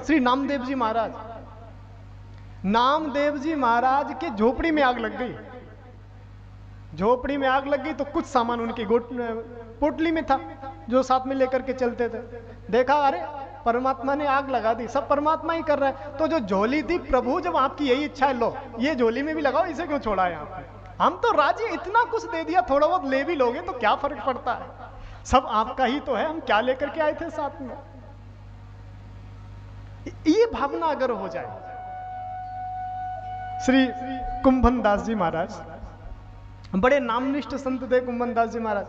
श्री नामदेव जी महाराज, नामदेव जी महाराज के झोपड़ी में आग लग गई। झोपड़ी में आग लग गई तो कुछ सामान उनकी पोटली में था जो साथ में लेकर के चलते थे। देखा अरे परमात्मा ने आग लगा दी, सब परमात्मा ही कर रहा है। तो जो झोली थी, प्रभु जब आपकी यही इच्छा है लो ये झोली में भी लगाओ, इसे क्यों छोड़ा है आपने? हम तो राजी, इतना कुछ दे दिया, थोड़ा बहुत ले भी लोगे तो क्या फर्क पड़ता है, सब आपका ही तो है, हम क्या लेकर के आए थे साथ में। ये भावना अगर हो जाए। श्री कुंभन दास जी महाराज बड़े नामनिष्ठ संत थे। कुंभन दास जी महाराज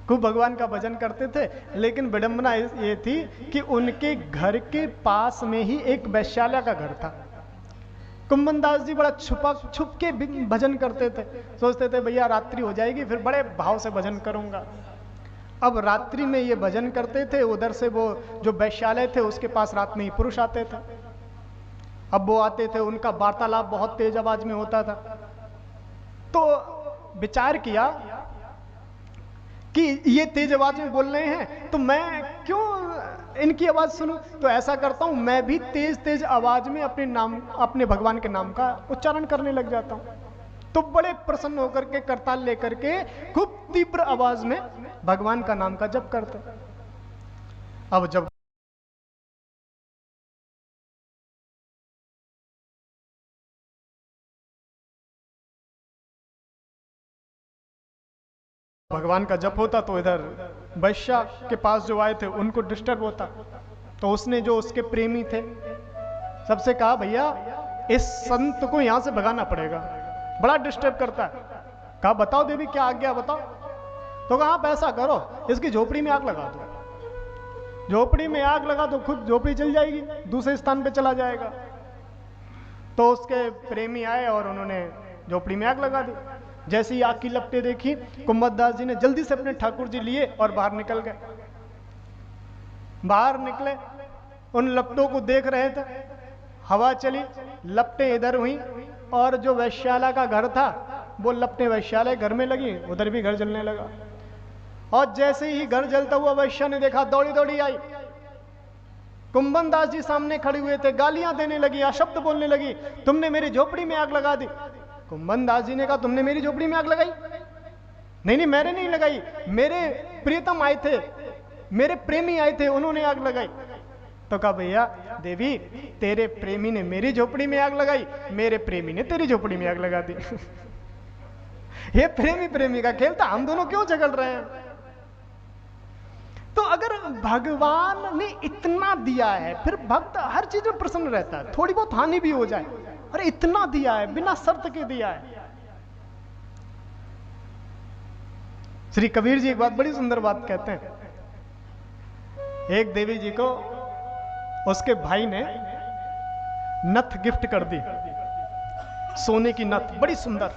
खूब भगवान का भजन करते थे, लेकिन विडंबना ये थी कि उनके घर के पास में ही एक वैश्यालय का घर था। कुंभन दास जी बड़ा छुप के भजन करते थे, सोचते थे भैया रात्रि हो जाएगी फिर बड़े भाव से भजन करूंगा। अब रात्रि में ये भजन करते थे, उधर से वो जो वैश्यालय थे उसके पास रात में ही पुरुष आते थे। अब वो आते थे, उनका वार्तालाप बहुत तेज आवाज में होता था। तो विचार किया कि ये तेज आवाज में बोल रहे हैं तो मैं क्यों इनकी आवाज सुनूं। तो ऐसा करता हूं, मैं भी तेज तेज आवाज में अपने भगवान के नाम का उच्चारण करने लग जाता हूं। तो बड़े प्रसन्न होकर के करताल लेकर के खूब तीव्र आवाज में भगवान का नाम का जप करते। अब जब भगवान का जप होता तो इधर वैश्या के पास जो आए थे उनको डिस्टर्ब होता। तो उसने जो उसके प्रेमी थे सबसे कहा भैया इस संत को यहां से भगाना पड़ेगा, बड़ा डिस्टर्ब करता है। कहा बताओ देवी क्या आज्ञा बताओ। तो कहा आप ऐसा करो इसकी झोपड़ी में आग लगा दो। झोपड़ी में आग लगा दो, खुद झोपड़ी चल जाएगी, दूसरे स्थान पे चला जाएगा। तो उसके प्रेमी आए और उन्होंने झोपड़ी में आग लगा दी। जैसे ही आग की लपटें देखी, कुंभदास जी ने जल्दी से अपने ठाकुर जी लिए और बाहर निकल गए। बाहर निकले, उन लपटों को देख रहे थे। हवा चली, लपटें इधर हुई और जो वैश्यालय का घर था वो लपटें वैश्यालय घर में लगी, उधर भी घर जलने लगा। और जैसे ही घर जलता हुआ वैश्या ने देखा, दौड़ी दौड़ी आई। कुंभन दास जी सामने खड़े हुए थे, गालियां देने लगी, अशब्द बोलने लगी, तुमने मेरी झोपड़ी में आग लगा दी। कुंभन दास जी ने कहा तुमने मेरी झोपड़ी में आग लगाई? नहीं नहीं मैंने नहीं लगाई, मेरे प्रियतम आए थे, मेरे प्रेमी आए थे, उन्होंने आग लगाई। तो कहा भैया देवी तेरे प्रेमी ने मेरी झोपड़ी में आग लगाई, मेरे प्रेमी ने तेरी झोपड़ी में आग लगा दी। ये प्रेमी प्रेमी का खेल था, हम दोनों क्यों झगड़ रहे हैं? तो अगर भगवान ने इतना दिया है फिर भक्त हर चीज में प्रसन्न रहता है, थोड़ी बहुत हानि भी हो जाए, अरे इतना दिया है, बिना शर्त के दिया है। श्री कबीर जी एक बात बड़ी सुंदर बात कहते हैं। एक देवी जी को उसके भाई ने नथ गिफ्ट कर दी, सोने की नथ बड़ी सुंदर।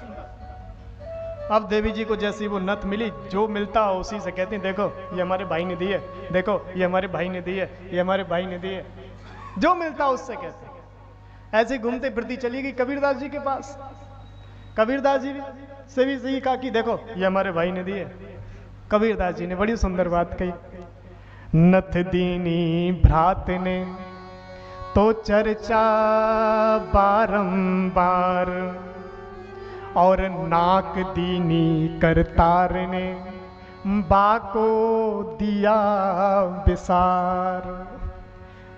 अब देवी जी को जैसी वो नथ मिली, जो मिलता उसी से कहती देखो ये हमारे भाई ने दी है, देखो ये हमारे भाई ने दी है, ये हमारे भाई ने दी है, जो मिलता उससे कहते। ऐसे घूमते फिरती चली गई कबीरदास जी के पास। कबीरदास जी से भी सही कहा कि देखो ये हमारे भाई ने दी है। कबीरदास जी ने बड़ी सुंदर बात कही, नथ दीनी भ्रात ने तो चर्चा बारंबार, और नाक दीनी करतार ने बाको दिया विसार।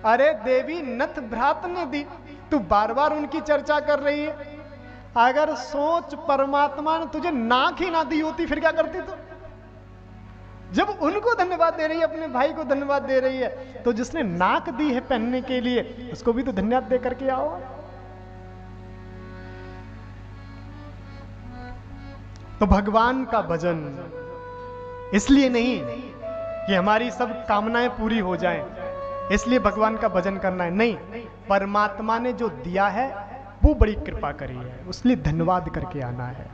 अरे देवी नथ भ्रात ने दी, तू बार बार उनकी चर्चा कर रही है। अगर सोच परमात्मा ने तुझे नाक ही ना दी होती फिर क्या करती तू? जब उनको धन्यवाद दे रही है, अपने भाई को धन्यवाद दे रही है, तो जिसने नाक दी है पहनने के लिए उसको भी तो धन्यवाद दे करके आओ। तो भगवान का भजन इसलिए नहीं कि हमारी सब कामनाएं पूरी हो जाएं, इसलिए भगवान का भजन करना है, नहीं, परमात्मा ने जो दिया है वो बड़ी कृपा करी है, उसलिए धन्यवाद करके आना है।